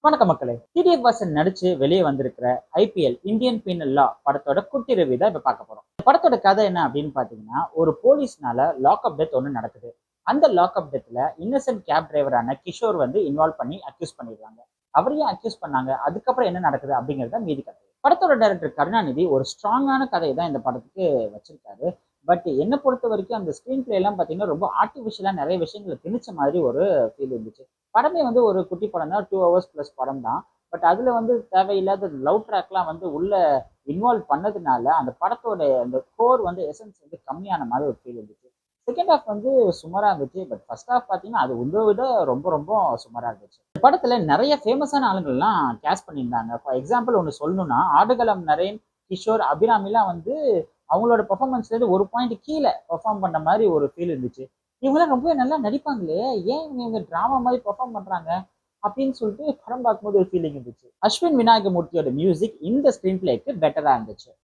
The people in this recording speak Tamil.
வணக்க மக்களே. டிடிஎஃப் வாசன் நடிச்சு வெளியே வந்திருக்கிற ஐபிஎல் இந்தியன் பீனல் லா படத்தோட குட்டி ரிவ்யூ தான் இப்ப பார்க்க போறோம். இந்த படத்தோட கதை என்ன அப்படின்னு பாத்தீங்கன்னா, ஒரு போலீஸ்னால லாக்அப் டெத் ஒண்ணு நடக்குது. அந்த லாக்அப் டெத்ல இன்னசென்ட் கேப் டிரைவரான கிஷோர் வந்து இன்வால்வ் பண்ணி அக்யூஸ் பண்ணிடுறாங்க. அவரையும் அக்யூஸ் பண்ணாங்க. அதுக்கப்புறம் என்ன நடக்குது அப்படிங்கறத மீதி கதை. படத்தோட டைரக்டர் கருணாநிதி ஒரு ஸ்ட்ராங்கான கதையை தான் இந்த படத்துக்கு வச்சிருக்காரு. பட் என்ன பொறுத்த வரைக்கும் அந்த ஸ்கிரீன் பிளே எல்லாம் பாத்தீங்கன்னா ரொம்ப ஆர்டிபிஷியலா நிறைய விஷயங்களை திணிச்ச மாதிரி ஒரு ஃபீல் இருந்துச்சு. படமே வந்து ஒரு குட்டி படம் தான். 2 ஹவர்ஸ் பிளஸ் படம் தான். பட் அதுல வந்து தேவையில்லாத லவ் ட்ராக்லாம் வந்து உள்ள இன்வால்வ் பண்ணதுனால அந்த படத்தோட அந்த கோர் வந்து எசன்ஸ் வந்து கம்மியான மாதிரி ஒரு ஃபீல் இருந்துச்சு. செகண்ட் ஹாஃப் வந்து சுமாரா இருந்துச்சு. பட் ஃபர்ஸ்ட் ஹாஃப் பார்த்தீங்கன்னா அது உங்களை விட ரொம்ப ரொம்ப சுமாரா இருந்துச்சு. இந்த படத்துல நிறைய ஃபேமஸான ஆளுங்கள்லாம் கேஸ்ட் பண்ணியிருந்தாங்க. ஃபார் எக்ஸாம்பிள் ஒன்று சொல்லணும்னா ஆடுகளம் நரேன், கிஷோர், அபிராமிலாம் வந்து அவங்களோட பெர்ஃபார்மன்ஸ்ல இருந்து ஒரு பாயிண்ட் கீழே பெர்ஃபார்ம் பண்ண மாதிரி ஒரு ஃபீல் இருந்துச்சு. இவங்கெல்லாம் ரொம்பவே நல்லா நடிப்பாங்களே, ஏன் இவங்க டிராமா மாதிரி பெர்ஃபார்ம் பண்றாங்க அப்படின்னு சொல்லிட்டு படம் பார்க்கும்போது ஒரு ஃபீலிங் இருந்துச்சு. அஸ்வின் விநாயகமூர்த்தியோட மியூசிக் இந்த ஸ்கிரீன் பிளேக்கு பெட்டரா இருந்துச்சு.